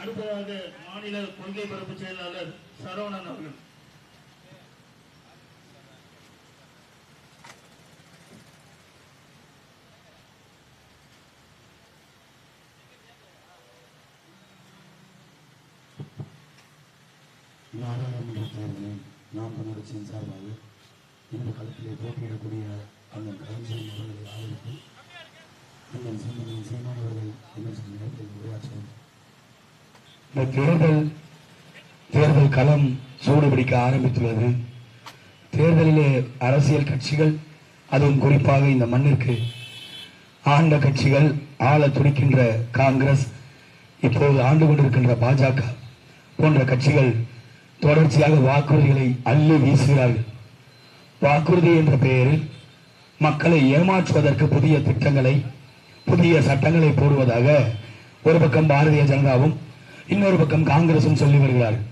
அடுத்ததாக மாநில கொள்கை பரப்பு செயலாளர் சரவணன் அவர்கள். நாடாளுமன்ற தேர்தலில் நாம் தமிழ் கட்சியின் சார்பாக இந்த களத்திலே போட்டியிடக்கூடிய அண்ணன் கலைஞர் அவர்களை ஆதரித்து அண்ணன் சீமான் அவர்கள் எங்கள் நேரத்தில் உரையாற்றுவோம். இந்த தேர்தல் களம் சூடுபிடிக்க ஆரம்பித்துள்ளது. தேர்தலிலே அரசியல் கட்சிகள், அதுவும் குறிப்பாக இந்த மண்ணிற்கு ஆண்ட கட்சிகள், ஆள துடிக்கின்ற காங்கிரஸ், இப்போது ஆண்டு கொண்டிருக்கின்ற பாஜக போன்ற கட்சிகள் தொடர்ச்சியாக வாக்குறுதிகளை அள்ளி வீசுகிறார்கள். வாக்குறுதி என்ற பெயரில் மக்களை ஏமாற்றுவதற்கு புதிய திட்டங்களை, புதிய சட்டங்களை போடுவதாக ஒரு பக்கம் பாரதிய ஜனதாவும் இன்னொரு பக்கம் காங்கிரசும் சொல்லி வருகிறார்கள்.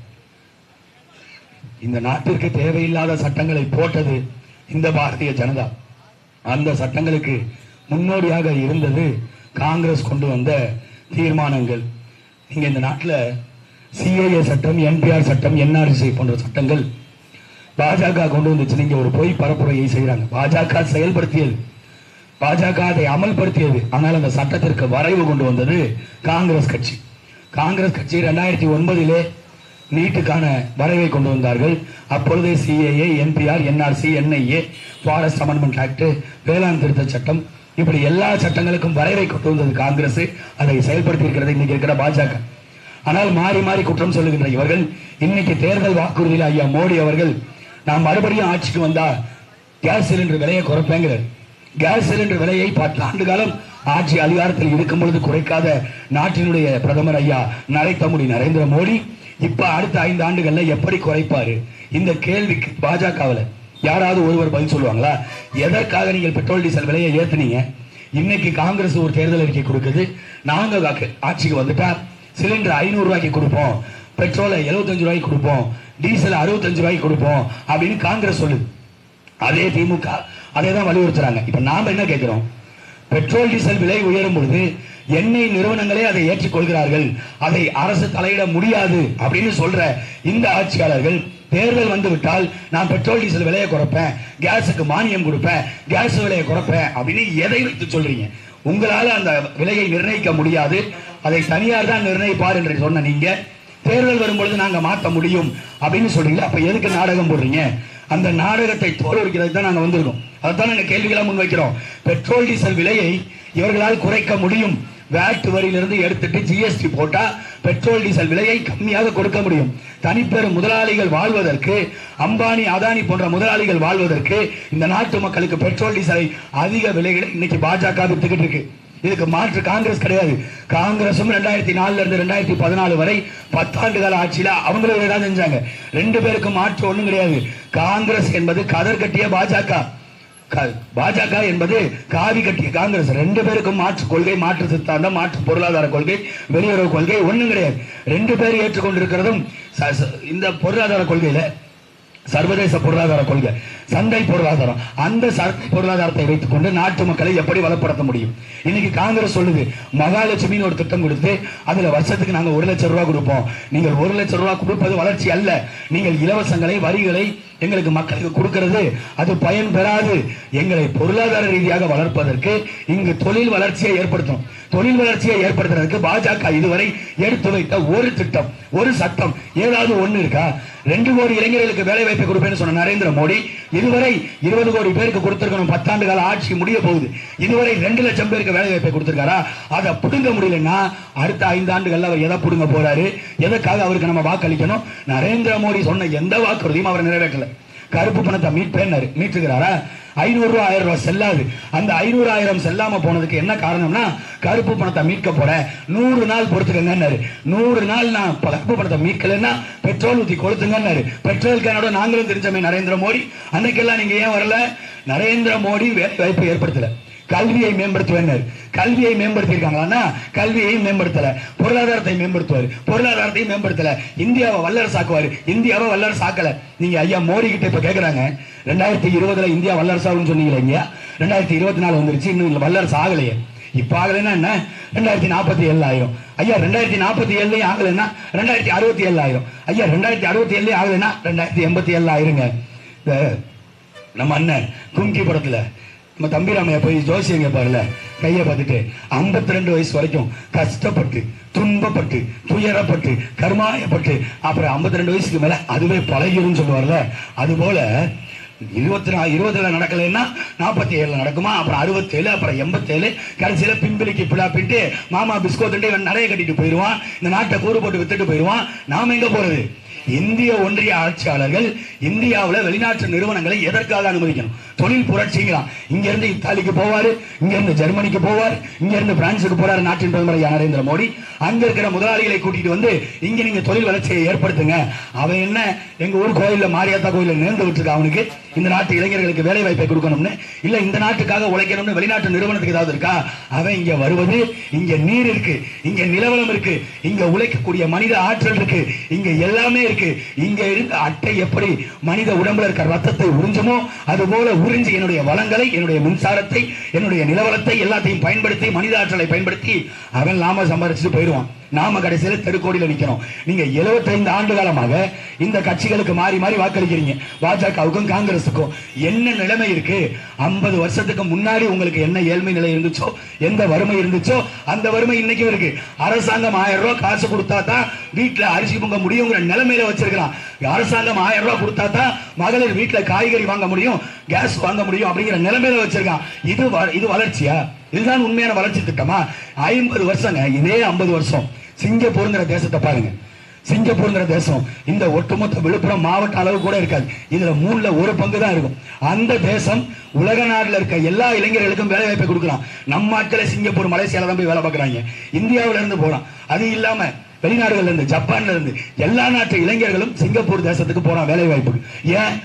இந்த நாட்டிற்கு தேவையில்லாத சட்டங்களை போட்டது இந்த பாரதிய ஜனதா. அந்த சட்டங்களுக்கு முன்னோடியாக இருந்தது காங்கிரஸ் கொண்டு வந்த தீர்மானங்கள். நீங்க இந்த நாட்டில் சிஏஏ சட்டம், என்பிஆர் சட்டம், என்ஆர்சி போன்ற சட்டங்கள் பாஜக கொண்டு வந்துச்சு. நீங்க ஒரு பொய் பரப்புரையை செய்யறாங்க. பாஜக செயல்படுத்தியது, பாஜக அதை அமல்படுத்தியது. ஆனால் அந்த சட்டத்திற்கு வரைவு கொண்டு வந்தது காங்கிரஸ் கட்சி. காங்கிரஸ் கட்சி 2009 நீட்டுக்கான வரைவை கொண்டு வந்தார்கள். அப்பொழுதே CAA, NPR, NRC, NIA, forest amendment act, வேளாண் திருத்த சட்டம், இப்படி எல்லா சட்டங்களுக்கும் வரைவை கொண்டு வந்தது காங்கிரஸ். அதை செயல்படுத்தி இருக்கிறது இன்னைக்கு இருக்கிற பாஜக. ஆனால் மாறி மாறி குற்றம் சொல்லுகின்ற இவர்கள் இன்னைக்கு தேர்தல் வாக்குறுதியில் ஐயா மோடி அவர்கள் நாம் மறுபடியும் ஆட்சிக்கு வந்தா கேஸ் சிலிண்டர் விலையை குறைப்பேங்கிறார். கேஸ் சிலிண்டர் விலையை 10 ஆண்டு காலம் ஆட்சி அதிகாரத்தில் இருக்கும் பொழுது குறைக்காத நாட்டினுடைய பிரதமர் ஐயா நரேந்திர மோடி இப்ப அடுத்த 5 ஆண்டுகள்ல எப்படி குறைப்பாரு? இந்த கேள்விக்கு பாஜகவில் யாராவது ஒருவர் பதில் சொல்லுவாங்களா? எதற்காக நீங்கள் பெட்ரோல் டீசல் விலையை ஏத்துனீங்க? இன்னைக்கு காங்கிரஸ் ஒரு தேர்தல் அறிக்கை கொடுக்குது, நாங்க ஆட்சிக்கு வந்துட்டா சிலிண்டர் 500 ரூபாய்க்கு கொடுப்போம், பெட்ரோலை 75 ரூபாய்க்கு கொடுப்போம், டீசல் 65 ரூபாய்க்கு கொடுப்போம் அப்படின்னு காங்கிரஸ் சொல்லுது. அதே திமுக அதை தான் வலியுறுத்துறாங்க. இப்ப நாம என்ன கேட்கிறோம்? பெட்ரோல் டீசல் விலை உயரும் பொழுது எண்ணெய் நிறுவனங்களே அதை ஏற்றுக்கொள்கிறார்கள், அதை அரசு தலையிட முடியாது அப்படின்னு சொல்ற இந்த ஆட்சியாளர்கள் தேர்தல் வந்து விட்டால் நான் பெட்ரோல் டீசல் விலையை குறைப்பேன், கேஸுக்கு மானியம் கொடுப்பேன், கேஸ் விலையை குறைப்பேன் அப்படின்னு எதை வைத்து சொல்றீங்க? உங்களால அந்த விலையை நிர்ணயிக்க முடியாது, அதை தனியார் தான் நிர்ணயிப்பார் என்று சொன்ன நீங்க தேர்தல் வரும்பொழுது நாங்க மாற்ற முடியும் அப்படின்னு சொல்றீங்க. அப்ப எதுக்கு நாடகம் போடுறீங்க? அந்த நாடகத்தை தோற்கடிக்கிறதுக்கு தான் நாங்க வந்திருக்கோம். அதைத்தான் நாங்க கேள்விகளா முன்வைக்கிறோம். பெட்ரோல் டீசல் விலையை இவர்களால் குறைக்க முடியும். வேட் வரியிலிருந்து எடுத்துட்டு ஜிஎஸ்டி போட்டா பெட்ரோல் டீசல் விலையை கம்மியாக கொடுக்க முடியும். தனிப்பெரும் முதலாளிகள் வாழ்வதற்கு, அம்பானி அதானி போன்ற முதலாளிகள் வாழ்வதற்கு இந்த நாட்டு மக்களுக்கு பெட்ரோல் டீசலை அதிக விலைகளை இன்னைக்கு பாஜக வித்துக்கிட்டு இருக்கு. இதுக்கு மாற்று காங்கிரஸ் கிடையாது. காங்கிரசும் 2004 இருந்து 2014 வரை 10 ஆண்டு கால ஆட்சியில அவங்களும் தான் செஞ்சாங்க. 2 பேருக்கும் மாற்று ஒண்ணும் கிடையாது. காங்கிரஸ் என்பது கதர் கட்டிய பாஜக, பாஜக என்பது காவி கட்டிய காங்கிரஸ். 2 பேருக்கும் மாற்று கொள்கை, மாற்று சித்தாந்தம், மாற்று பொருளாதார கொள்கை, வெளியுறவு கொள்கை ஒண்ணும் கிடையாது. 2 பேர் ஏற்றுக்கொண்டிருக்கிறதும் இந்த பொருளாதார கொள்கையில சர்வதேச பொருளாதார கொள்கை, சந்தை பொருளாதாரம். அந்த சந்தை பொருளாதாரத்தை வைத்துக் கொண்டு நாட்டு மக்களை எப்படி வளப்படுத்த முடியும்? இன்னைக்கு காங்கிரஸ் சொல்லுது, மகாலட்சுமின்னு ஒரு திட்டம் கொடுத்து அதுல வருஷத்துக்கு நாங்க 1 லட்சம் ரூபாய் கொடுப்போம். நீங்கள் 1 லட்சம் ரூபாய் கொடுப்பது வளர்ச்சி அல்ல. நீங்கள் இலவசங்களை, வரிகளை எங்களுக்கு மக்களுக்கு கொடுக்கிறது அது பயன் பெறாது. எங்களை பொருளாதார ரீதியாக வளர்ப்பதற்கு இங்கு தொழில் வளர்ச்சியை ஏற்படுத்தும். தொழில் வளர்ச்சியை ஏற்படுத்துறதுக்கு பாஜக இதுவரை எடுத்து வைத்த ஒரு திட்டம், ஒரு சட்டம் ஏதாவது ஒண்ணு இருக்கா? 2 கோடி இளைஞர்களுக்கு வேலை வாய்ப்பை கொடுப்பேன்னு சொன்ன நரேந்திர மோடி இதுவரை 20 கோடி பேருக்கு கொடுத்திருக்கணும். 10 ஆண்டு கால ஆட்சி முடிய போகுது. இதுவரை 2 லட்சம் பேருக்கு வேலை வாய்ப்பை கொடுத்திருக்காரா? அதை புடுங்க முடியலன்னா அடுத்த 5 ஆண்டுகள்ல அவர் எதை புடுங்க போறாரு? எதற்காக அவருக்கு நம்ம வாக்களிக்கணும்? நரேந்திர மோடி சொன்ன எந்த வாக்குறுதியும் அவர் நிறைவேற்றல. கருப்பு பணத்தை மீட்டுகிறாரா? 500 ரூபாய் 1000 ரூபாய் செல்லாது. அந்த 500 1000 செல்லாம போனதுக்கு என்ன காரணம்னா, கருப்பு பணத்தை மீட்க போற 100 நாள் பொறுத்துக்கங்க. 100 நாள் நான் கருப்பு பணத்தை மீட்கலன்னா பெட்ரோல் ஊத்தி கொளுத்துங்க. பெட்ரோல் கேனோட நாங்களும் தெரிஞ்சமே நரேந்திர மோடி. அன்னைக்கெல்லாம் நீங்க ஏன் வரல? நரேந்திர மோடி வேலை வாய்ப்பை ஏற்படுத்தல, கல்வியை மேம்படுத்துவேன். கல்வியை மேம்படுத்திருக்காங்களா? கல்வியை மேம்படுத்தல. பொருளாதாரத்தை மேம்படுத்துவார், பொருளாதாரத்தையும் மேம்படுத்தல. இந்தியாவை வல்லரசாக்குவாரு, இந்தியாவை வல்லரசாக்கல. நீங்க ஐயா மோடி கிட்ட இப்ப கேக்குறாங்க, 2020 இந்தியா வல்லரசாகும் சொன்னீங்களா? 2024 வந்துருச்சு, இன்னும் வல்லரசு ஆகலையே. இப்ப ஆகலைன்னா என்ன 2047 ஆயிரும். ஐயா 2047 ஆகலைன்னா 2067 ஆயிரும். ஐயா 2067 ஆகலைன்னா 2087 ஆயிருங்க. இந்த நம்ம அண்ணன் கும்கி படத்துல நம்ம தம்பிராமையா போய் ஜோசியங்க பாருல கையை பார்த்துட்டு 52 வயசு வரைக்கும் கஷ்டப்பட்டு துன்பப்பட்டு துயரப்பட்டு கர்மாயப்பட்டு அப்புறம் 52 வயசுக்கு மேல அதுவே பழகிரும் சொல்லுவார்ல, அது போல 20 நடக்கலைன்னா 47 நடக்குமா, அப்புறம் 67, அப்புறம் 87, கடைசியில பிம்பிளிக்கு பிள்ளா பின்ட்டு மாமா பிஸ்கோத்துட்டு இவன் நிறைய கட்டிட்டு போயிடுவான், இந்த நாட்டை கூறு போட்டு வித்துட்டு போயிடுவான். நாம எங்க போறது? இந்திய ஒன்றிய ஆட்சியாளர்கள் இந்தியாவில் வெளிநாட்டு நிறுவனங்களை எதற்காக அனுமதிக்கணும்? தொழில் புரட்சிங்களாம். இங்க இருந்து இத்தாலிக்கு போவாரு, இங்க இருந்து ஜெர்மனிக்கு போவார், இங்க இருந்து பிரான்சுக்கு போறாரு நாட்டின் பிரதமர் நரேந்திர மோடி. அங்க இருக்கிற முதலாளிகளை கூட்டிட்டு வந்து இங்க நீங்க தொழில் வளர்ச்சியை ஏற்படுத்துங்க. அவன் என்ன எங்க ஊர் கோயில்ல மாரியாத்தா கோயில நேர்ந்து விட்டுருக்க, அவனுக்கு இந்த நாட்டு இளைஞர்களுக்கு வேலை வாய்ப்பை கொடுக்கணும்னு இல்ல இந்த நாட்டுக்காக உழைக்கணும்னு வெளிநாட்டு நிறுவனத்துக்கு ஏதாவது இருக்கா? அவன் இங்க வருவது, இங்க நீர் இருக்கு, இங்க நிலவளம் இருக்கு, இங்க உழைக்கக்கூடிய மனித ஆற்றல் இருக்கு, இங்க எல்லாமே இருக்கு. இங்க இருக்க அட்டை எப்படி மனித உடம்புல இருக்க ரத்தத்தை உறிஞ்சுமோ அது போல உறிஞ்சி என்னுடைய வளங்களை, என்னுடைய மின்சாரத்தை, என்னுடைய நிலவளத்தை எல்லாத்தையும் பயன்படுத்தி மனித ஆற்றலை பயன்படுத்தி அவன் நாம சம்பாதிச்சுட்டு போயிடுவான். நாம கடைசியில தெருக்கோடியில் நிக்கிறோம். நீங்க 75 ஆண்டு காலமாக இந்த கட்சிகளுக்கு மாறி மாறி வாக்களிக்கிறீங்க. பாஜகவுக்கும் காங்கிரஸுக்கும் என்ன நிலைமை இருக்கு? 50 வருஷத்துக்கு முன்னாடி உங்களுக்கு என்ன ஏழ்மை நிலை இருந்துச்சோ, எந்த வறுமை இருந்துச்சோ அந்த வறுமை இன்னைக்கும் இருக்கு. அரசாங்கம் 1000 ரூபாய் காசு கொடுத்தா தான் வீட்டுல அரிசி பொங்க முடியுங்கிற நிலைமையில வச்சிருக்கலாம். அரசாங்கம் 1000 ரூபாய் கொடுத்தா தான் மகளிர் வீட்டுல காய்கறி வாங்க முடியும், கேஸ் வாங்க முடியும் அப்படிங்கிற நிலைமையில வச்சிருக்கான். இது வளர்ச்சியா? இதுதான் உண்மையான வளர்ச்சி திட்டமா? 50 வருஷங்க, இதே 50 வருஷம் சிங்கப்பூர்ங்கிற தேசத்தை பாருங்க. சிங்கப்பூர்ங்கிற தேசம் இந்த ஒட்டுமொத்த விழுப்புரம் மாவட்ட அளவு கூட இருக்காது. இதுல 3ல் 1 பங்கு தான் இருக்கும். அந்த தேசம் உலக நாடுல இருக்க எல்லா இளைஞர்களுக்கும் வேலை வாய்ப்பை கொடுக்கலாம். நம்ம ஆட்களை சிங்கப்பூர் மலேசியால தான் போய் வேலை பார்க்கறாங்க. இந்தியாவில இருந்து போறான். அது இல்லாம வெளிநாடுகள்ல இருந்து, ஜப்பான்ல இருந்து எல்லா நாட்டு இளைஞர்களும் சிங்கப்பூர் தேசத்துக்கு போறான் வேலை வாய்ப்பு. ஏன்?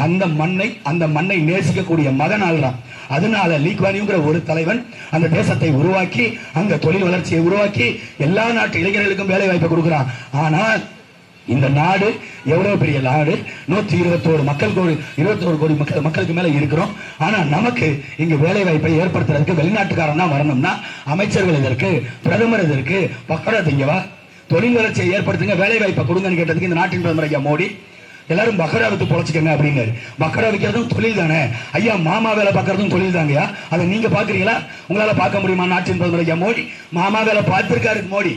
அந்த மண்ணை நேசிக்கக்கூடிய மகன் ஆள்றான். அதனால லீ குவான் யூங்கிற ஒரு தலைவன் அந்த தேசத்தை உருவாக்கி அங்க தொழில் வளர்ச்சியை உருவாக்கி எல்லா நாட்டு இளைஞர்களுக்கும் வேலை வாய்ப்பை கொடுக்கிறான். ஆனால் இந்த நாடு எவ்வளவு பெரிய நாடு, 121 கோடி மக்களுக்கு மேல இருக்கிறோம். ஆனா நமக்கு இங்க வேலை வாய்ப்பை ஏற்படுத்துறதுக்கு வெளிநாட்டுக்காரன் தான் வரணும்னா அமைச்சர்கள் இதற்கு, பிரதமர் இதற்கு பக்கடா திங்கவா? தொழில் வளர்ச்சியை ஏற்படுத்துங்க, வேலை வாய்ப்பை கொடுங்கன்னு கேட்டதுக்கு இந்த நாட்டின் பிரதமர் ஐயா மோடி எல்லாரும் பக்கரா வித்து பொழைச்சிக்கங்க அப்படின்னாரு. பக்கரா விற்கிறதும் தொழில் தானே ஐயா, மாமா வேலை பார்க்கறதும் தொழில் தாங்கயா. அதை நீங்க பாக்குறீங்களா? உங்களால பார்க்க முடியுமா? நாட்டின் பிரதமர் ஐயா மோடி மாமா வேலை பார்த்திருக்காரு. மோடி